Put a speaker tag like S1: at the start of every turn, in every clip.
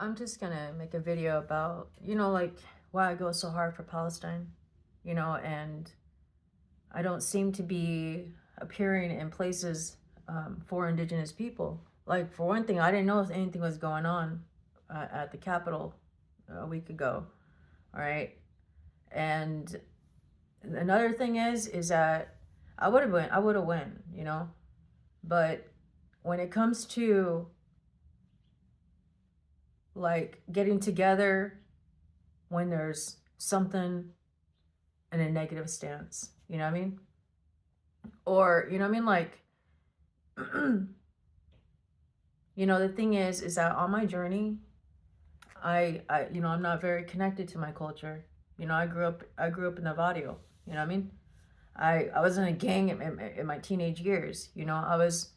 S1: I'm just gonna make a video about, like why I go so hard for Palestine, and I don't seem to be appearing in places for indigenous people. Like, for one thing, I didn't know if anything was going on at the Capitol a week ago, all right? And another thing is that I would have won, but when it comes to like getting together when there's something in a negative stance. You know what I mean? Or, you know what I mean? Like, the thing is that on my journey, I'm not very connected to my culture. I grew up in Navajo. You know what I mean? I was in a gang in my teenage years. I was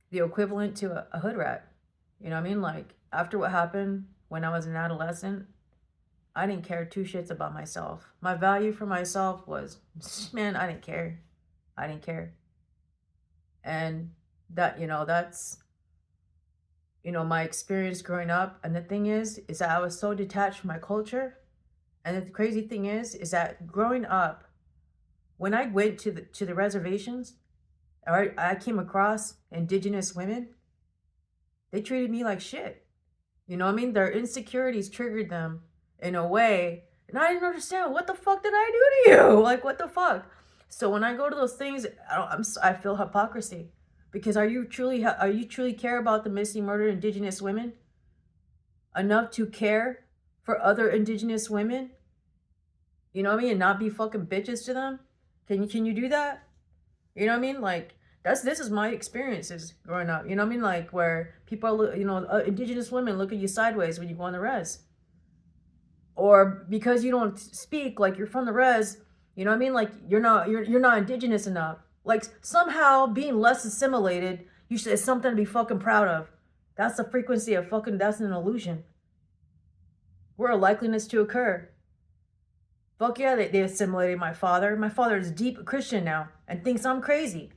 S1: the equivalent to a hood rat. You know what I mean? Like, after what happened when I was an adolescent, I didn't care two shits about myself. My value for myself was, man, I didn't care. I didn't care. And that's, my experience growing up. And the thing is that I was so detached from my culture. And the crazy thing is that growing up, when I went to the reservations, I came across indigenous women. They treated me like shit. You know what I mean? Their insecurities triggered them in a way, and I didn't understand, what the fuck did I do to you? Like, what the fuck? So when I go to those things, I feel hypocrisy, because are you truly care about the missing, murdered indigenous women enough to care for other indigenous women? You know what I mean? And not be fucking bitches to them? Can you do that? You know what I mean? Like, this is my experiences growing up. You know what I mean? Like, where people are, indigenous women look at you sideways when you go on the res, or because you don't speak like you're from the res. You know what I mean? Like, you're not indigenous enough. Like, somehow being less assimilated, it's something to be fucking proud of. That's the frequency of fucking. That's an illusion. We're a likeliness to occur. Fuck yeah, they assimilated my father. My father is deep Christian now and thinks I'm crazy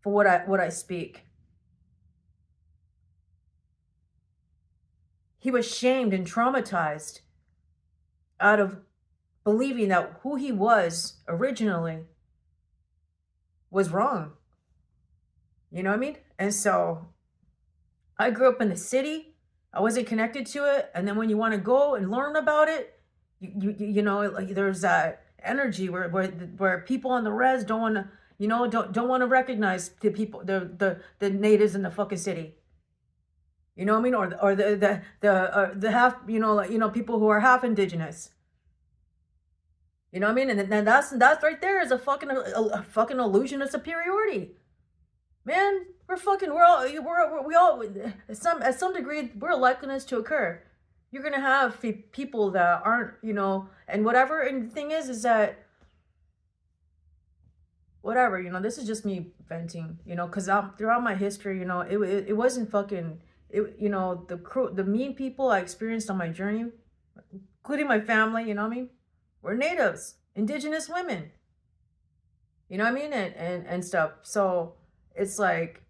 S1: for what I speak. He was shamed and traumatized out of believing that who he was originally was wrong. You know what I mean? And so I grew up in the city. I wasn't connected to it. And then when you want to go and learn about it, like, there's that energy where people on the res don't want to, don't want to recognize the people, the natives in the fucking city. You know what I mean? Or the half, people who are half indigenous. You know what I mean? And then that's right there is a fucking illusion of superiority. Man, we all at some degree, we're a likeliness to occur. You're gonna have people that aren't, and whatever. And the thing is that whatever, this is just me venting, because throughout my history, it wasn't fucking it. The mean people I experienced on my journey, including my family. You know what I mean? Were natives, indigenous women. You know what I mean? And stuff. So it's like,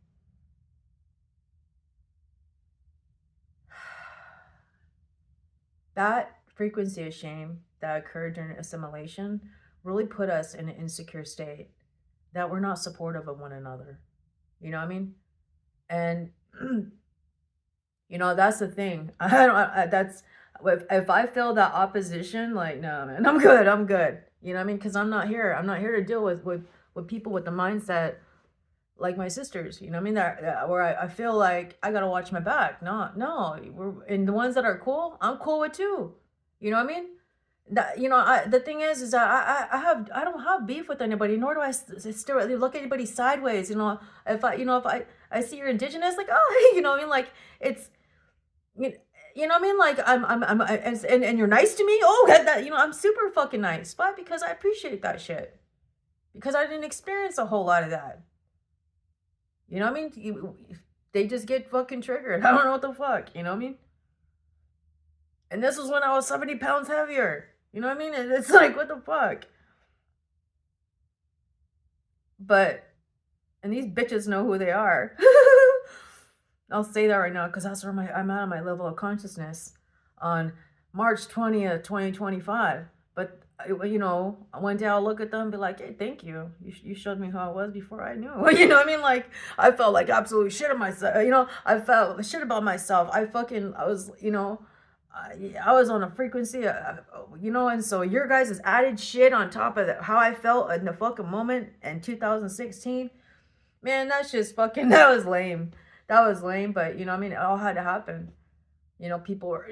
S1: that frequency of shame that occurred during assimilation really put us in an insecure state that we're not supportive of one another. You know what I mean? And that's the thing. That's if I feel that opposition, like, no, man, I'm good. I'm good. You know what I mean? Because I'm not here. I'm not here to deal with people with the mindset like my sisters. You know what I mean? That where I feel like I gotta watch my back. No. And the ones that are cool, I'm cool with too. You know what I mean? That the thing is that I don't have beef with anybody, nor do I still look at anybody sideways. If I see you're indigenous, like, oh, hey, you know what I mean? Like, it's you know what I mean? Like, and you're nice to me. Oh, I'm super fucking nice, but because I appreciate that shit, because I didn't experience a whole lot of that. You know what I mean? They just get fucking triggered. I don't know what the fuck. You know what I mean? And this was when I was 70 pounds heavier. You know what I mean? And it's like, what the fuck? And these bitches know who they are. I'll say that right now because that's where I'm at on my level of consciousness on March 20th, 2025. But one day I'll look at them and be like, hey, thank you. You showed me who I was before I knew. You know what I mean? Like, I felt like absolute shit of myself. I felt shit about myself. I was, I was on a frequency, and so your guys' is added shit on top of how I felt in the fucking moment in 2016. Man, that's just fucking, that was lame. That was lame, but I mean, it all had to happen. People were,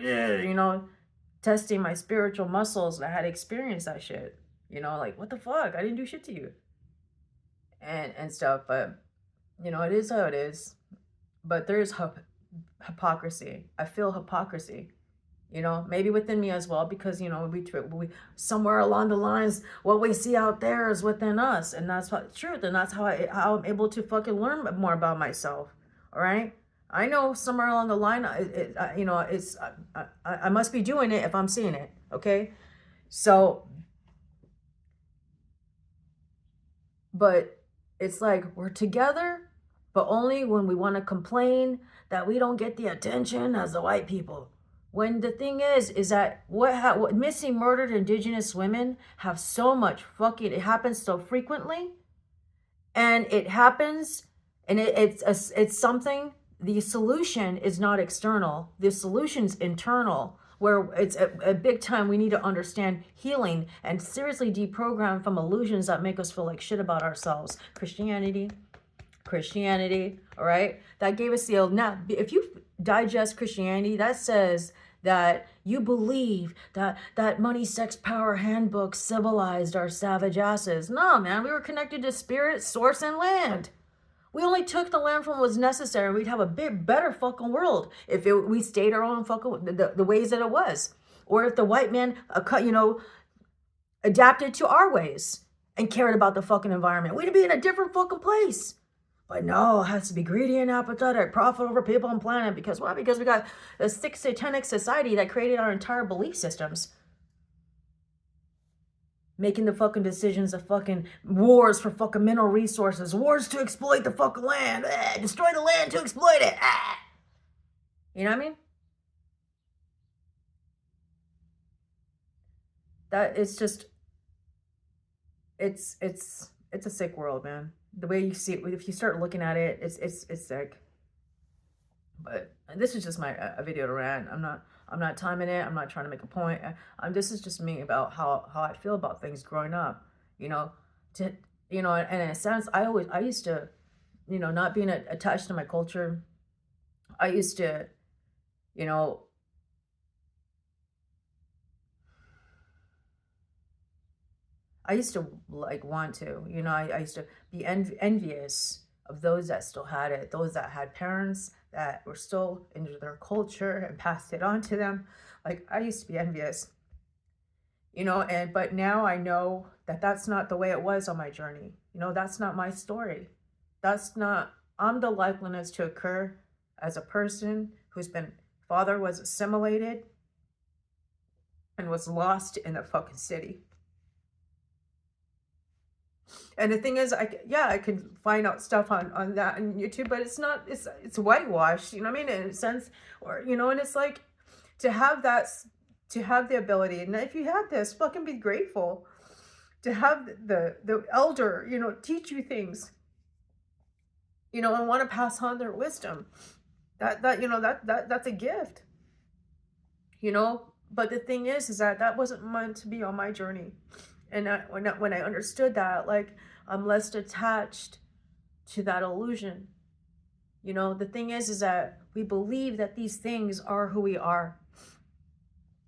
S1: testing my spiritual muscles, and I had experienced that shit. Like, what the fuck? I didn't do shit to you. And stuff, but, it is how it is. But there is hypocrisy. I feel hypocrisy. Maybe within me as well, because we somewhere along the lines, what we see out there is within us, and that's what truth, and that's how I'm able to fucking learn more about myself. All right, I know somewhere along the line, I must be doing it if I'm seeing it. Okay, so, but it's like we're together, but only when we want to complain that we don't get the attention as the white people. When the thing is that what missing murdered indigenous women have so much fucking, it happens so frequently, and it happens, and it's something. The solution is not external. The solution's internal, where it's a big time. We need to understand healing and seriously deprogram from illusions that make us feel like shit about ourselves. Christianity, all right? That gave us the, now, if you digest Christianity, that says that you believe that money, sex, power handbook civilized our savage asses. No, man, we were connected to spirit, source, and land. We only took the land from what was necessary. We'd have a better fucking world if we stayed our own fucking, the ways that it was. Or if the white man, adapted to our ways and cared about the fucking environment. We'd be in a different fucking place. But no, it has to be greedy and apathetic, profit over people and planet. Because why? Because we got a satanic society that created our entire belief systems. Making the fucking decisions of fucking wars for fucking mineral resources. Wars to exploit the fucking land. Destroy the land to exploit it. You know what I mean? That it's just, it's a sick world, man. The way you see it, if you start looking at it, it's sick. But this is just a video to rant. I'm not timing it. I'm not trying to make a point. This is just me about how I feel about things growing up. And in a sense, I used to, not being attached to my culture. I used to, I used to want to, I used to be envious of those that still had it, those that had parents that were still into their culture and passed it on to them. Like, I used to be envious, but now I know that that's not the way it was on my journey. That's not my story. I'm the likeliness to occur as a person whose father was assimilated and was lost in the fucking city. And the thing is, I can find out stuff on that on YouTube, but it's whitewashed, you know what I mean, in a sense, or, and it's like, to have the ability, and if you have this, fucking be grateful to have the elder, teach you things, and want to pass on their wisdom. That's a gift, but the thing is that wasn't meant to be on my journey. And when I understood that, like, I'm less attached to that illusion. The thing is that we believe that these things are who we are.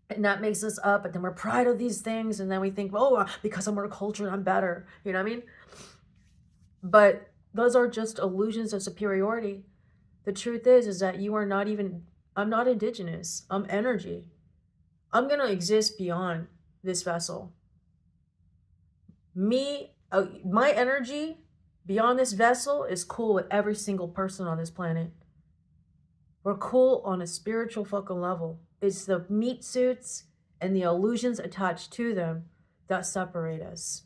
S1: And that makes us up, but then we're proud of these things, and then we think, oh, because I'm more cultured, I'm better. You know what I mean? But those are just illusions of superiority. The truth is that you are not even, I'm not indigenous. I'm energy. I'm going to exist beyond this vessel. My energy beyond this vessel is cool with every single person on this planet. We're cool on a spiritual fucking level. It's the meat suits and the illusions attached to them that separate us.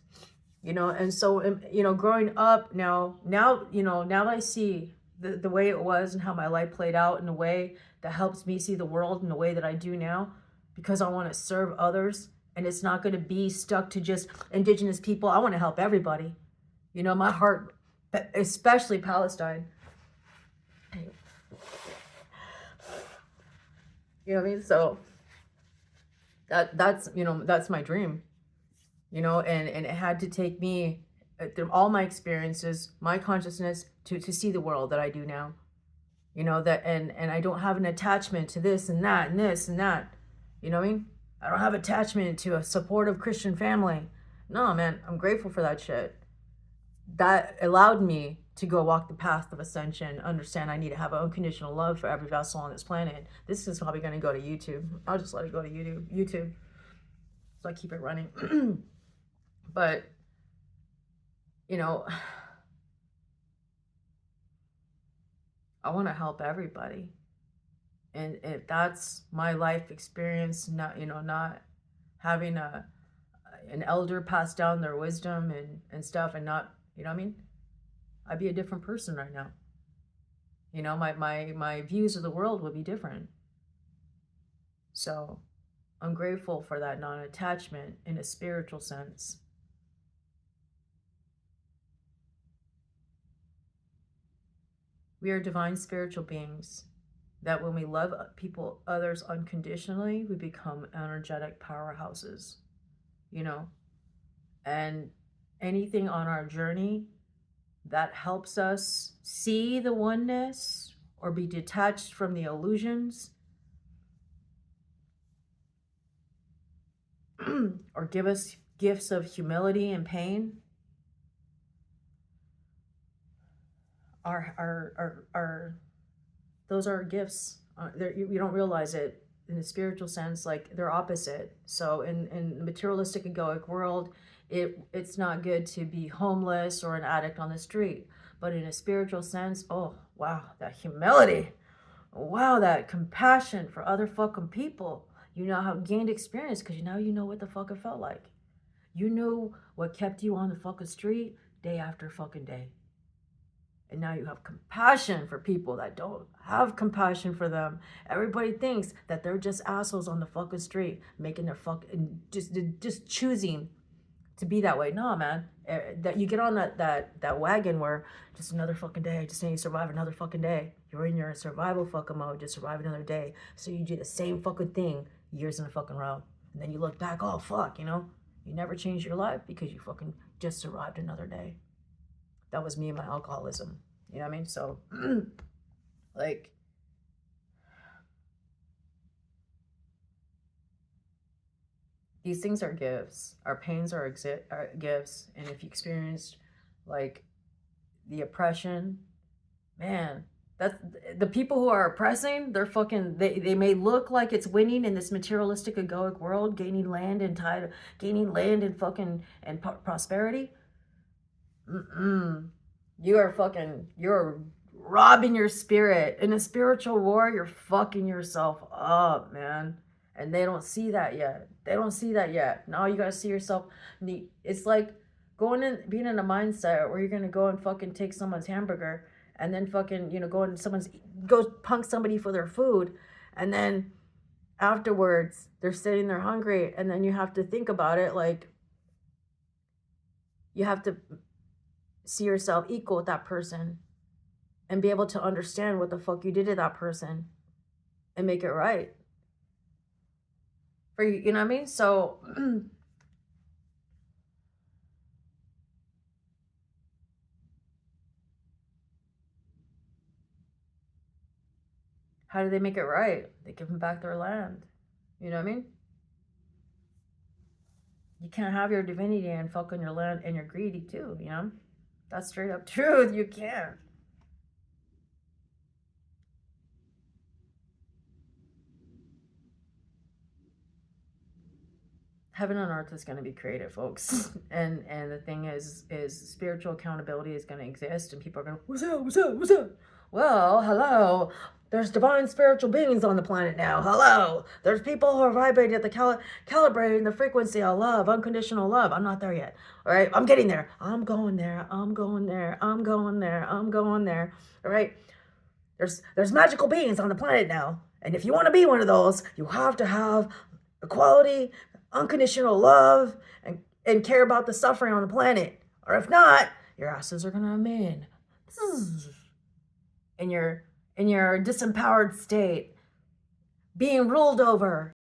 S1: And so, growing up now that I see, the way it was and how my life played out in a way that helps me see the world in the way that I do now, because I want to serve others. And it's not going to be stuck to just indigenous people. I want to help everybody. You know, my heart, especially Palestine. You know what I mean? So that's, you know, that's my dream. You know, and it had to take me through all my experiences, my consciousness, to see the world that I do now. You know, that, and I don't have an attachment to this and that and this and that. You know what I mean? I don't have attachment to a supportive Christian family. No, man, I'm grateful for that shit. That allowed me to go walk the path of ascension, understand I need to have unconditional love for every vessel on this planet. This is probably going to go to YouTube. I'll just let it go to YouTube. So I keep it running. But, you know, I want to help everybody. And if that's my life experience, not, you know, not having an elder pass down their wisdom and stuff, and not, you know what I mean? I'd be a different person right now. You know, my views of the world would be different. So I'm grateful for that non-attachment in a spiritual sense. We are divine spiritual beings that when we love people, others unconditionally, we become energetic powerhouses, you know? And anything on our journey that helps us see the oneness or be detached from the illusions or give us gifts of humility and pain are those are gifts. You don't realize it in the spiritual sense, like they're opposite. So in the materialistic egoic world, it's not good to be homeless or an addict on the street. But in a spiritual sense, oh wow, that humility, wow, that compassion for other fucking people. You know how gained experience because now you know what the fuck it felt like. You knew what kept you on the fucking street day after fucking day. And now you have compassion for people that don't have compassion for them. Everybody thinks that they're just assholes on the fucking street, making their fucking, just choosing to be that way. No, man. That you get on that wagon where just another fucking day, just need to survive another fucking day. You're in your survival fucking mode, just survive another day. So you do the same fucking thing years in a fucking row. And then you look back, oh fuck, you know? You never changed your life because you fucking just survived another day. That was me and my alcoholism. You know what I mean? So, like, these things are gifts. Our pains are gifts. And if you experienced, like, the oppression, man, that's the people who are oppressing, they're fucking, they may look like it's winning in this materialistic egoic world, gaining land and fucking, and prosperity. You're robbing your spirit. In a spiritual war, you're fucking yourself up, man. And they don't see that yet. Now you gotta see yourself. It's like being in a mindset where you're gonna go and fucking take someone's hamburger and then fucking, you know, go punk somebody for their food. And then afterwards, they're sitting there hungry. And then you have to think about it like, you have to see yourself equal with that person and be able to understand what the fuck you did to that person and make it right for you. You know what I mean? So how do they make it right? They give them back their land. You know what I mean? You can't have your divinity and fuck on your land, and you're greedy too, you know? That's straight up truth. You can't. Heaven on earth is going to be created, folks. And the thing is spiritual accountability is going to exist, and people are going, what's up? Well, hello. There's divine spiritual beings on the planet now. Hello. There's people who are vibrating at the calibrating the frequency of love, unconditional love. I'm not there yet. All right. I'm getting there. I'm going there. I'm going there. I'm going there. I'm going there. All right. There's magical beings on the planet now. And if you want to be one of those, you have to have equality, unconditional love, and care about the suffering on the planet. Or if not, your asses are gonna remain in your disempowered state, being ruled over